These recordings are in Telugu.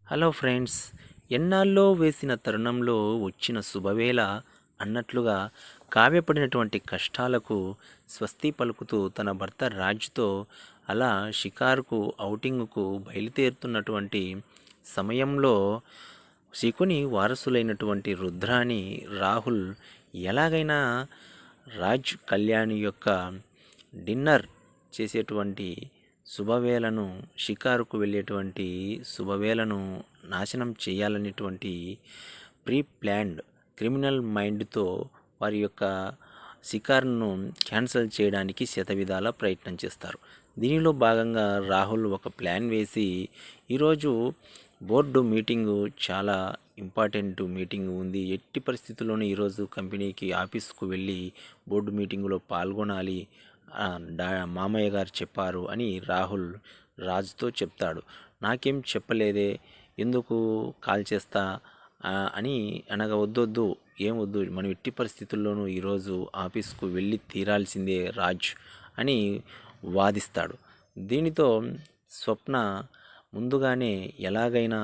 హలో ఫ్రెండ్స్, ఎన్నాళ్ళో వేసిన తరుణంలో వచ్చిన శుభవేళ అన్నట్లుగా కావ్యపడినటువంటి కష్టాలకు స్వస్తి పలుకుతూ తన భర్త రాజ్తో అలా షికారుకు ఔటింగుకు బయలుదేరుతున్నటువంటి సమయంలో శకుని వారసులైనటువంటి రుద్రాని రాహుల్ ఎలాగైనా రాజ్ కళ్యాణ్ యొక్క డిన్నర్ చేసేటువంటి శుభవేళను షికారుకు వెళ్ళేటువంటి శుభవేళను నాశనం చేయాలనేటువంటి ప్రీ ప్లాన్డ్ క్రిమినల్ మైండ్తో వారి యొక్క షికారును క్యాన్సిల్ చేయడానికి శతవిధాల ప్రయత్నం చేస్తారు. దీనిలో భాగంగా రాహుల్ ఒక ప్లాన్ వేసి ఈరోజు బోర్డు మీటింగు చాలా ఇంపార్టెంట్ మీటింగ్ ఉంది, ఎట్టి పరిస్థితుల్లోనూ ఈరోజు కంపెనీకి ఆఫీస్కు వెళ్ళి బోర్డు మీటింగులో పాల్గొనాలి, మామయ్య గారు చెప్పారు అని రాహుల్ రాజుతో చెప్తాడు. నాకేం చెప్పలేదే, ఎందుకు కాల్ చేస్తా అని అనగా వద్దొద్దు, ఏం వద్దు, మనం ఎట్టి పరిస్థితుల్లోనూ ఈరోజు ఆఫీస్కు వెళ్ళి తీరాల్సిందే రాజ్ అని వాదిస్తాడు. దీనితో స్వప్న ముందుగానే ఎలాగైనా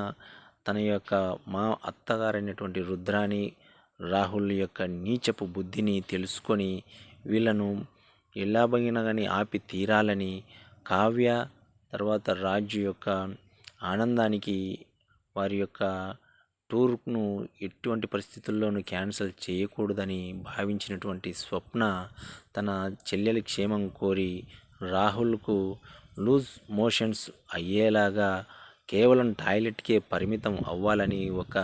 తన యొక్క మా అత్తగారైనటువంటి రుద్రాని రాహుల్ యొక్క నీచపు బుద్ధిని తెలుసుకొని వీళ్ళను ఎలాగైనా కానీ ఆపి తీరాలని, కావ్య తర్వాత రాజు యొక్క ఆనందానికి వారి యొక్క టూర్ను ఎటువంటి పరిస్థితుల్లోనూ క్యాన్సిల్ చేయకూడదని భావించినటువంటి స్వప్న తన చెల్లెలి క్షేమం కోరి రాహుల్కు లూజ్ మోషన్స్ అయ్యేలాగా కేవలం టాయిలెట్కే పరిమితం అవ్వాలని ఒక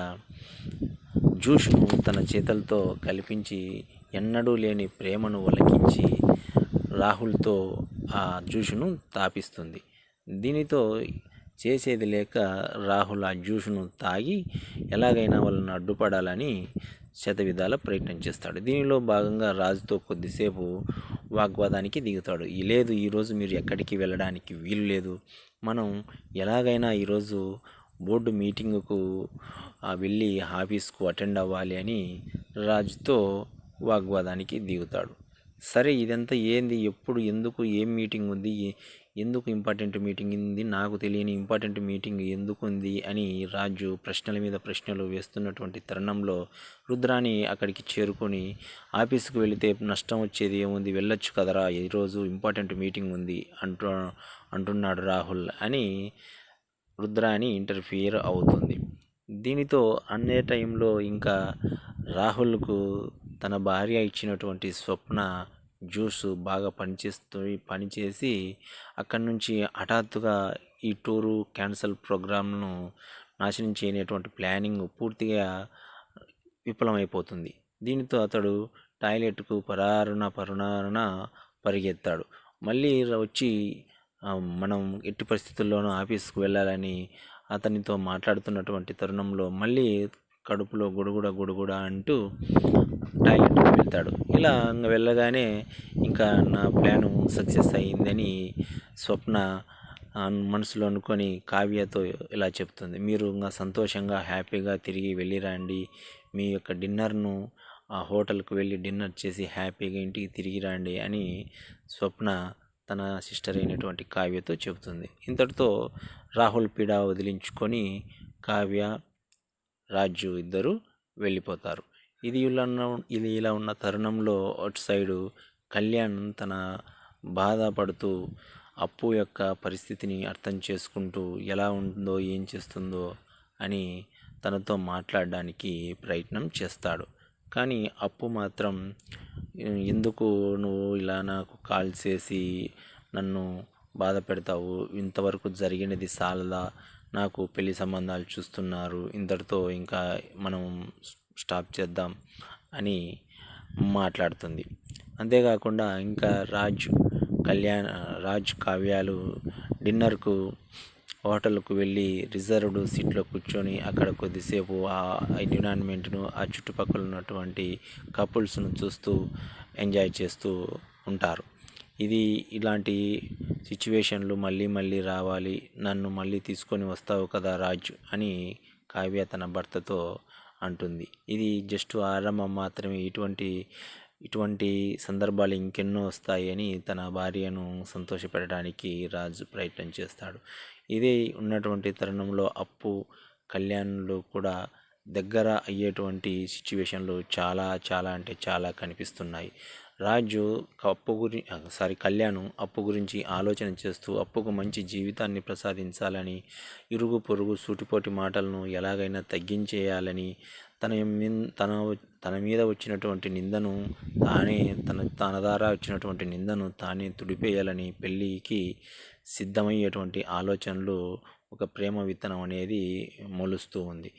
జ్యూస్ను తన చేతులతో కల్పించి ఎన్నడూ లేని ప్రేమను ఒలికించి రాహుల్తో ఆ జ్యూస్ను తాపిస్తుంది. దీనితో చేసేది లేక రాహుల్ ఆ జ్యూస్ను తాగి ఎలాగైనా వాళ్ళని అడ్డుపడాలని శతవిధాల ప్రయత్నం చేస్తాడు. దీనిలో భాగంగా రాజుతో కొద్దిసేపు వాగ్వాదానికి దిగుతాడు. లేదు, ఈరోజు మీరు ఎక్కడికి వెళ్ళడానికి వీలు లేదు, మనం ఎలాగైనా ఈరోజు బోర్డు మీటింగుకు వెళ్ళి ఆఫీస్కు అటెండ్ అవ్వాలి అని రాజుతో వాగ్వాదానికి దిగుతాడు. సరే, ఇదంతా ఏంది, ఎప్పుడు, ఎందుకు, ఏం మీటింగ్ ఉంది, ఎందుకు ఇంపార్టెంట్ మీటింగ్ ఉంది, నాకు తెలియని ఇంపార్టెంట్ మీటింగ్ ఎందుకు ఉంది అని రాజు ప్రశ్నల మీద ప్రశ్నలు వేస్తున్నటువంటి తరుణంలో రుద్రాని అక్కడికి చేరుకొని ఆఫీస్కి వెళితే నష్టం వచ్చేది ఏముంది, వెళ్ళొచ్చు కదరా, ఈరోజు ఇంపార్టెంట్ మీటింగ్ ఉంది అంటున్నాడు రాహుల్ అని రుద్రాని ఇంటర్ఫియర్ అవుతుంది. దీనితో అన్నే టైంలో ఇంకా రాహుల్కు తన భార్య ఇచ్చినటువంటి స్వప్న జ్యూస్ బాగా పనిచేసి అక్కడి నుంచి హఠాత్తుగా ఈ టూరు క్యాన్సల్ ప్రోగ్రామ్ను నాశనం చేయనటువంటి ప్లానింగ్ పూర్తిగా విఫలమైపోతుంది. దీనితో అతడు టాయిలెట్కు పరునారున పరిగెత్తాడు. మళ్ళీ వచ్చి మనం ఎట్టి పరిస్థితుల్లోనూ ఆఫీస్కు వెళ్ళాలని అతనితో మాట్లాడుతున్నటువంటి తరుణంలో మళ్ళీ కడుపులో గుడుగుడ అంటూ టాయిలెట్కి వెళ్తాడు. ఇలా వెళ్ళగానే ఇంకా నా ప్లాను సక్సెస్ అయ్యిందని స్వప్న మనసులో అనుకొని కావ్యతో ఇలా చెప్తుంది. మీరు ఇంకా సంతోషంగా హ్యాపీగా తిరిగి వెళ్ళిరండి, మీ యొక్క డిన్నర్ను ఆ హోటల్కి వెళ్ళి డిన్నర్ చేసి హ్యాపీగా ఇంటికి తిరిగి రండి అని స్వప్న తన సిస్టర్ అయినటువంటి కావ్యతో చెబుతుంది. ఇంతటితో రాహుల్ పీడ వదిలించుకొని కావ్య రాజు ఇద్దరు వెళ్ళిపోతారు. ఇది ఇలా ఉన్న తరుణంలో అటు సైడు కళ్యాణ్ తన బాధపడుతూ అప్పు యొక్క పరిస్థితిని అర్థం చేసుకుంటూ ఎలా ఉంటుందో, ఏం చేస్తుందో అని తనతో మాట్లాడడానికి ప్రయత్నం చేస్తాడు. కానీ అప్పు మాత్రం, ఎందుకు నువ్వు ఇలా నాకు కాల్ చేసి నన్ను బాధ పెడతావు, ఇంతవరకు జరిగినది సాలదా, నాకు పెళ్లి సంబంధాలు చూస్తున్నారు, ఇంతటితో ఇంకా మనం స్టాప్ చేద్దాం అని మాట్లాడుతుంది. అంతేకాకుండా ఇంకా రాజ్ కావ్యాలు డిన్నర్కు హోటల్కు వెళ్ళి రిజర్వ్డ్ సీట్లో కూర్చొని అక్కడ కొద్దిసేపు ఆ ఎన్విరాన్మెంట్ను, ఆ చుట్టుపక్కల ఉన్నటువంటి కపుల్స్ను చూస్తూ ఎంజాయ్ చేస్తూ ఉంటారు. ఇలాంటి సిచ్యువేషన్లు మళ్ళీ రావాలి, నన్ను మళ్ళీ తీసుకొని వస్తావు కదా రాజ్ అని కావ్య తన భర్తతో అంటుంది. ఇది జస్ట్ ఆరంభం మాత్రమే, ఇటువంటి సందర్భాలు ఇంకెన్నో వస్తాయి అని తన భార్యను సంతోషపెట్టడానికి రాజు ప్రయత్నం చేస్తాడు. ఇదే ఉన్నటువంటి తరుణంలో అప్పు కళ్యాణ్లు కూడా దగ్గర అయ్యేటువంటి సిచ్యువేషన్లు చాలా చాలా అంటే చాలా కనిపిస్తున్నాయి. రాజు కళ్యాణ్ అప్పు గురించి ఆలోచన చేస్తూ అప్పుకు మంచి జీవితాన్ని ప్రసాదించాలని, ఇరుగు పొరుగు సూటిపోటి మాటలను ఎలాగైనా తగ్గించేయాలని, తన తన తన మీద వచ్చినటువంటి నిందను తానే తన ద్వారా వచ్చినటువంటి నిందను తానే తుడిపేయాలని పెళ్ళికి సిద్ధమయ్యేటువంటి ఆలోచనలు ఒక ప్రేమ విత్తనం అనేది మొలుస్తూ ఉంది.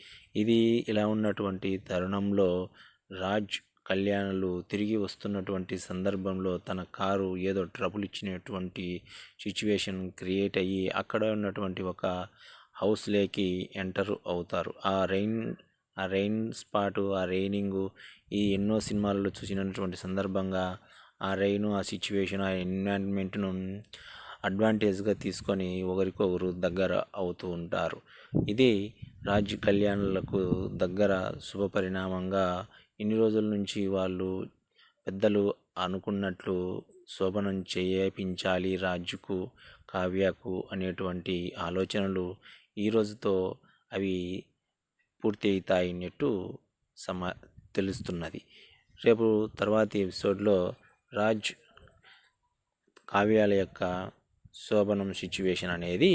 ఇది ఇలా ఉన్నటువంటి తరుణంలో రాజ్ కళ్యాణులు తిరిగి వస్తున్నటువంటి సందర్భంలో తన కారు ఏదో ట్రబుల్ ఇచ్చినటువంటి సిచ్యువేషన్ క్రియేట్ అయ్యి అక్కడ ఉన్నటువంటి ఒక హౌస్లోకి ఎంటర్ అవుతారు. ఆ రెయిన్ స్పాటు, ఆ రెయినింగు ఈ ఎన్నో సినిమాలలో చూసినటువంటి సందర్భంగా ఆ రెయిన్, ఆ సిచ్యువేషన్, ఆ ఎన్విరాన్మెంట్ను అడ్వాంటేజ్గా తీసుకొని ఒకరికొకరు దగ్గర అవుతూ ఉంటారు. ఇది రాజ్ కళ్యాణులకు దగ్గర శుభపరిణామంగా ఇన్ని రోజుల నుంచి వాళ్ళు పెద్దలు అనుకున్నట్లు శోభనం చేయించాలి రాజుకు, కావ్యకు అనేటువంటి ఆలోచనలు ఈ రోజుతో అవి పూర్తి అవుతాయినట్టు తెలుస్తున్నది. రేపు తర్వాతి ఎపిసోడ్లో రాజ్ కావ్యాల యొక్క శోభనం సిచ్యువేషన్ అనేది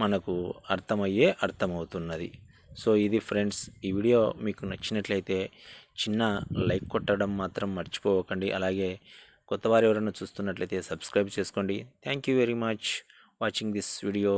మనకు అర్థమవుతున్నది. సో ఇది ఫ్రెండ్స్, ఈ వీడియో మీకు నచ్చినట్లయితే చిన్న లైక్ కొట్టడం మాత్రం మర్చిపోకండి. అలాగే కొత్తవారు ఎవరైనా చూస్తున్నట్లయితే సబ్స్క్రైబ్ చేసుకోండి. Thank you very much watching this video.